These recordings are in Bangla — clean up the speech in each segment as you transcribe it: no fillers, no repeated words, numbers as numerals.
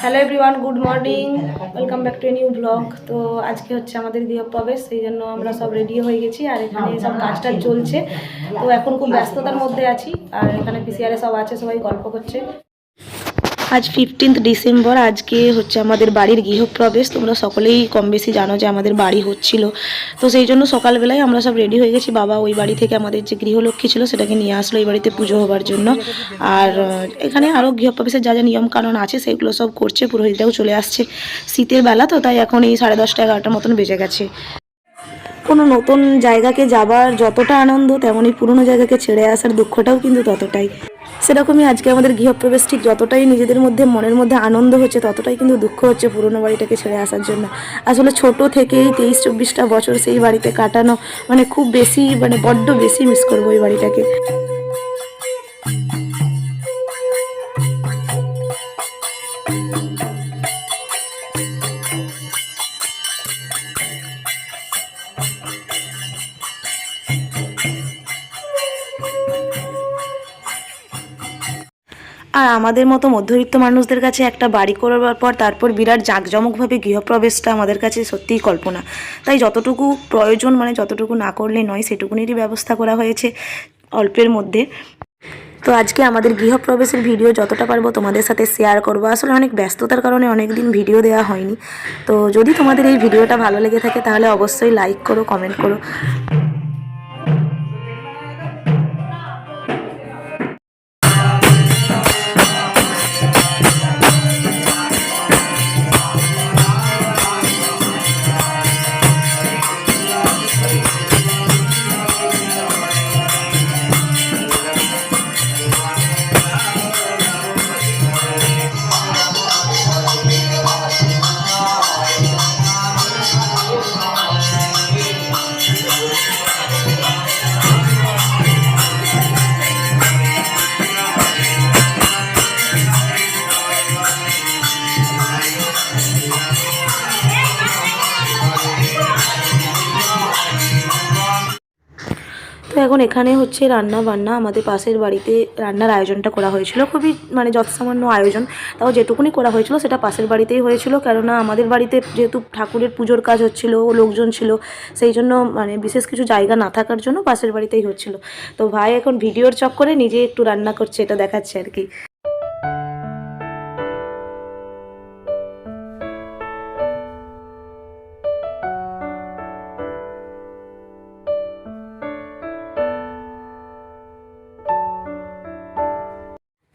Hello everyone, good morning, welcome back to a new blog. তো আজকে হচ্ছে আমাদের গৃহপ্রবেশ, সেই জন্য আমরা সব রেডি হয়ে গেছি আর এখানে সব কাজটা চলছে। তো এখন খুব ব্যস্ততার মধ্যে আছি আর এখানে পিসিআরে সব আছে, সবাই গল্প করছে। আজ 15 ডিসেম্বর, আজকে হচ্ছে আমাদের বাড়ির গৃহপ্রবেশ। তোমরা সকলেই কম বেশি জানো যে আমাদের বাড়ি হচ্ছিল, তো সেই জন্য সকালবেলায় আমরা সব রেডি হয়ে গেছি। বাবা ওই বাড়ি থেকে আমাদের যে গৃহলক্ষ্মী ছিল সেটাকে নিয়ে আসলো এই বাড়িতে পুজো হবার জন্য। আর এখানে আরও গৃহপ্রবেশের যা যা নিয়মকানুন আছে সেগুলো সব করছে, পুরোহিতরাও চলে আসছে। শীতের বেলা তো, তাই এখন এই 10:30 11টার মতন বেজে গেছে। কোনো নতুন জায়গাকে যাবার যতটা আনন্দ, তেমনই পুরনো জায়গাকে ছেড়ে আসার দুঃখটাও কিন্তু ততটাই। সেরকমই আজকে আমাদের গৃহপ্রবেশ, ঠিক যতটাই নিজেদের মধ্যে মনের মধ্যে আনন্দ হচ্ছে, ততটাই কিন্তু দুঃখ হচ্ছে পুরনো বাড়িটাকে ছেড়ে আসার জন্য। আসলে ছোট থেকেই 23-24টা বছর সেই বাড়িতে কাটানো, মানে খুব বেশি, মানে বড্ড বেশি মিস করবো এই বাড়িটাকে। আর আমাদের মতো মধ্যবিত্ত মানুষদের কাছে একটা বাড়ি করবার পর তারপর বিরাট জাঁকজমকভাবে গৃহপ্রবেশটা আমাদের কাছে সত্যিই কল্পনা। তাই যতটুকু প্রয়োজন, মানে যতটুকু না করলে নয়, সেটুকুনেরই ব্যবস্থা করা হয়েছে অল্পের মধ্যে। তো আজকে আমাদের গৃহপ্রবেশের ভিডিও যতটা পারবো তোমাদের সাথে শেয়ার করবো। আসলে অনেক ব্যস্ততার কারণে অনেক দিন ভিডিও দেওয়া হয়নি। তো যদি তোমাদের এই ভিডিওটা ভালো লেগে থাকে তাহলে অবশ্যই লাইক করো, কমেন্ট করো। তো এখন এখানে হচ্ছে রান্না বান্না। আমাদের পাশের বাড়িতে রান্নার আয়োজনটা করা হয়েছিল, খুবই মানে যৎসামান্য আয়োজন, তাও যেটুকুনি করা হয়েছিল সেটা পাশের বাড়িতেই হয়েছিল। কেননা আমাদের বাড়িতে যেহেতু ঠাকুরের পুজোর কাজ হচ্ছিল, লোকজন ছিল, সেই জন্য মানে বিশেষ কিছু জায়গা না থাকার জন্য পাশের বাড়িতেই হচ্ছিল। তো ভাই এখন ভিডিওর চক্করে নিজে একটু রান্না করছে, এটা দেখাচ্ছে আর কি।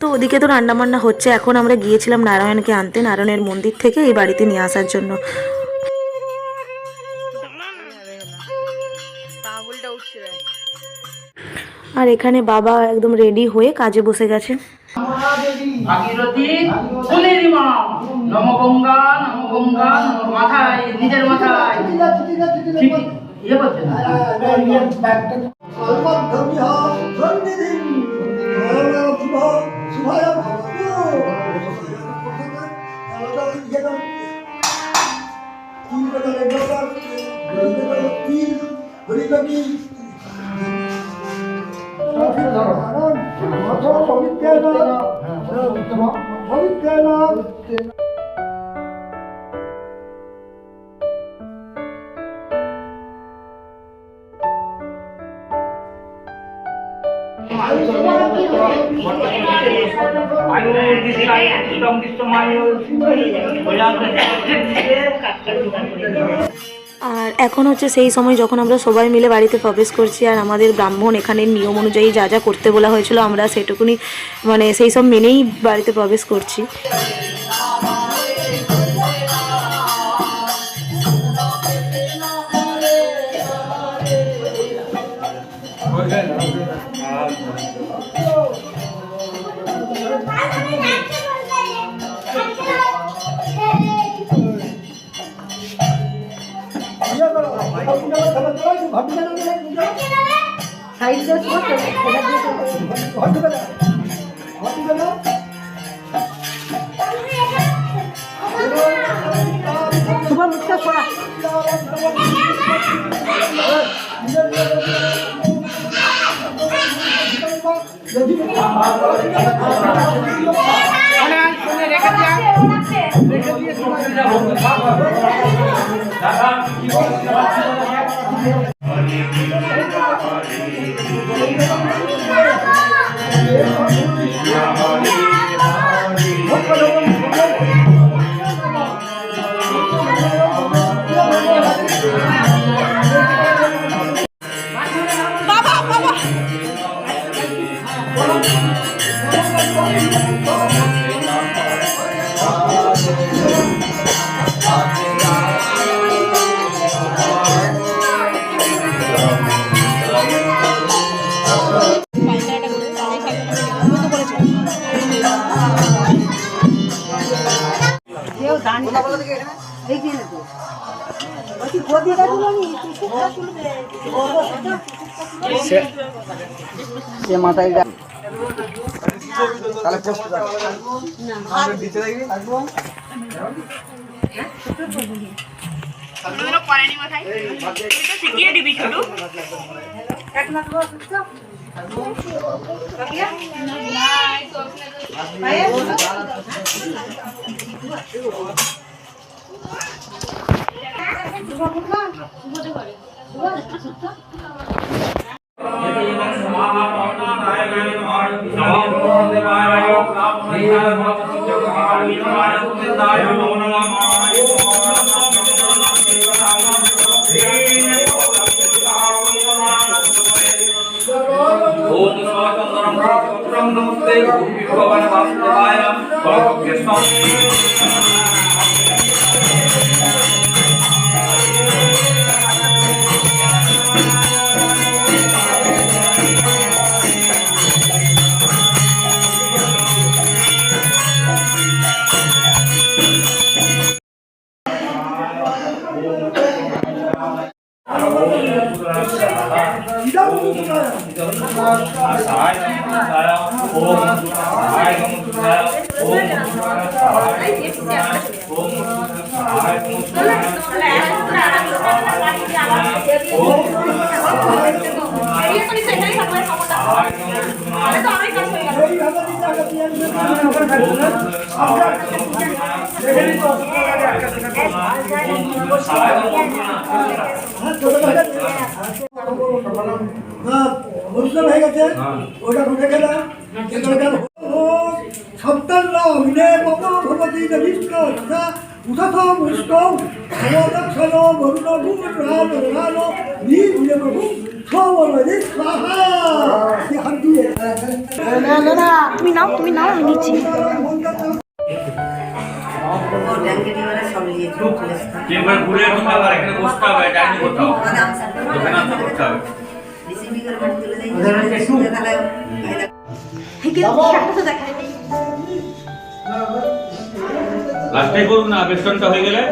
তো ওদিকে তো রান্না বান্না হচ্ছে। এখন আমরা গিয়েছিলাম নারায়ণকে আনতে, নারায়ণের মন্দির থেকে এই বাড়িতে নিয়ে আসার জন্য। আর এখানে বাবা একদম রেডি হয়ে কাজে বসে গেছে। মাথায়, নিজের মাথায় আর এখন হচ্ছে সেই সময় যখন আমরা সবাই মিলে বাড়িতে প্রবেশ করছি। আর আমাদের ব্রাহ্মণ এখানে নিয়ম অনুযায়ী যা যা করতে বলা হয়েছিল আমরা সেটুকুনি মানে সেই সব মেনেই বাড়িতে প্রবেশ করছি। তোমার মুখটা সরা মাথায় তাহলে পোস্ট দিতে লাগবে থাকবো করেনি মাথায় শিখিয়ে দিবি শুধু এক লাখ হয়ে গেছে ওটা ঢুকে গেল সপ্তাহ মিলে ভগবতী দেবীষ্ট উঠত মুষ্ট সমদক্ষণ বরুণ ভূম রাম রাম বীর প্রভু তুমি নাও আমি নিচ্ছি লাস্টে করুন না বেষ্টনটা হয়ে গেলে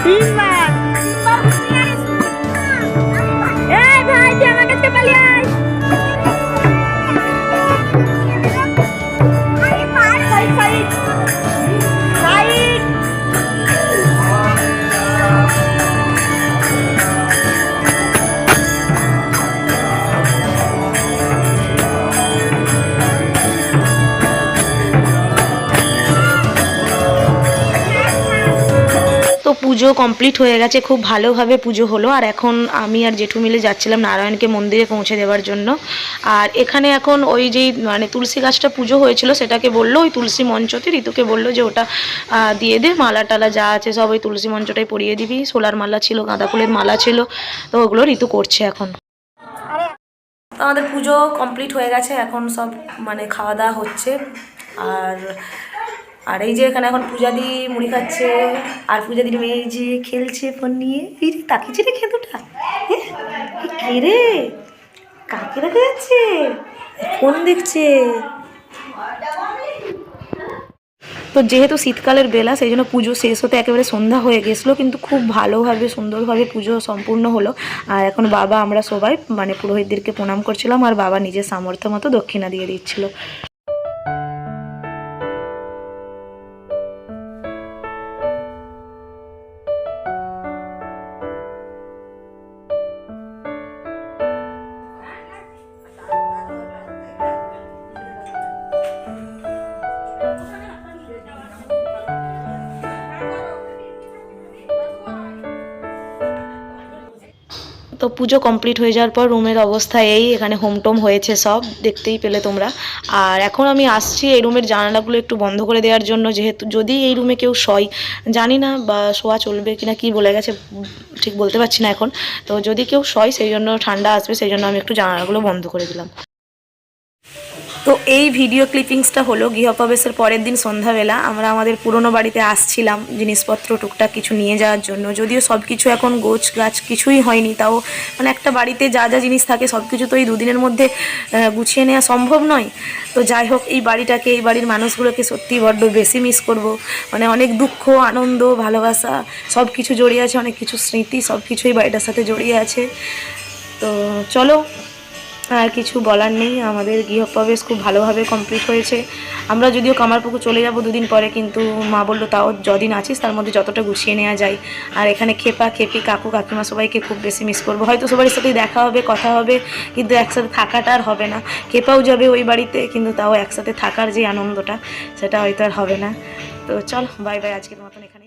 তিনবার এই ভাই তুই আমার কাছে পালিয়ে আয় তো পুজো কমপ্লিট হয়ে গেছে, খুব ভালোভাবে পুজো হলো। আর এখন আমি আর জেঠু মিলে যাচ্ছিলাম নারায়ণকে মন্দিরে পৌঁছে দেওয়ার জন্য। আর এখানে এখন ওই যেই মানে তুলসী গাছটা পুজো হয়েছিল সেটাকে বললো, ওই তুলসী মঞ্চতে ঋতুকে বললো যে ওটা দিয়ে দে, মালা টালা যা আছে সব ওই তুলসী মঞ্চটাই পরিয়ে দিবি। সোলার মালা ছিল, গাঁদা ফুলের মালা ছিল, তো ওগুলো ঋতু করছে এখন। আমাদের পুজো কমপ্লিট হয়ে গেছে, এখন সব মানে খাওয়া দাওয়া হচ্ছে। আর এই যে এখানে এখন পূজাদি মুড়ি খাচ্ছে, আর পূজাদির মেয়ে এই যে খেলছে ফোন নিয়ে। এই যে তাকিয়েছে রে খেতুটা, কে রে, কাকে দেখা যাচ্ছে, ফোন দেখছে। তো যেহেতু শীতকালের বেলা, সেই জন্য পুজো শেষ হতে একেবারে সন্ধ্যা হয়ে গেছিলো, কিন্তু খুব ভালোভাবে সুন্দরভাবে পুজো সম্পূর্ণ হলো। আর এখন বাবা আমরা সবাই মানে পুরোহিতদেরকে প্রণাম করছিলাম, আর বাবা নিজের সামর্থ্য মতো দক্ষিণা দিয়ে দিচ্ছিল। তো পুজো কমপ্লিট হয়ে যাওয়ার পর রুমের অবস্থা এই, এখানে হোমটোম হয়েছে সব, দেখতেই পেলে তোমরা। আর এখন আমি আসছি এই রুমের জানালাগুলো একটু বন্ধ করে দেওয়ার জন্য, যেহেতু যদি এই রুমে কেউ শয়, জানি না বা শোয়া চলবে কিনা, কি বলে গেছে ঠিক বলতে পারছি না এখন। তো যদি কেউ শয় সেই জন্য ঠান্ডা আসবে, সেই জন্য আমি একটু জানালাগুলো বন্ধ করে দিলাম। তো এই ভিডিও ক্লিপিংসটা হলো গৃহপ্রবেশের পরের দিন সন্ধ্যাবেলা। আমরা আমাদের পুরনো বাড়িতে আসছিলাম জিনিসপত্র টুকটাক কিছু নিয়ে যাওয়ার জন্য। যদিও সব কিছু এখন গোছ গাছ কিছুই হয়নি, তাও মানে একটা বাড়িতে যা যা জিনিস থাকে সব কিছু তো এই দুদিনের মধ্যে গুছিয়ে নেওয়া সম্ভব নয়। তো যাই হোক, এই বাড়িটাকে, এই বাড়ির মানুষগুলোকে সত্যি বড্ড বেশি মিস করব। মানে অনেক দুঃখ, আনন্দ, ভালোবাসা সব কিছু জড়িয়ে আছে, অনেক কিছু স্মৃতি সব কিছুই বাড়িটার সাথে জড়িয়ে আছে। তো চলো, আর কিছু বলার নেই। আমাদের গৃহপ্রবেশ খুব ভালোভাবে কমপ্লিট হয়েছে। আমরা যদিও কামারপুকুর চলে যাব দুদিন পরে, কিন্তু মা বললো তাও যদিন আছিস তার মধ্যে যতটা গুছিয়ে নেওয়া যায়। আর এখানে খেপা, খেপি, কাকু, কাকিমা সবাইকে খুব বেশি মিস করবো। হয়তো সবার সাথেই দেখা হবে, কথা হবে, কিন্তু একসাথে থাকাটা আর হবে না। খেপাও যাবে ওই বাড়িতে, কিন্তু তাও একসাথে থাকার যে আনন্দটা সেটা হয়তো আর হবে না। তো চল, বাই বাই, আজকের মতন এখানে।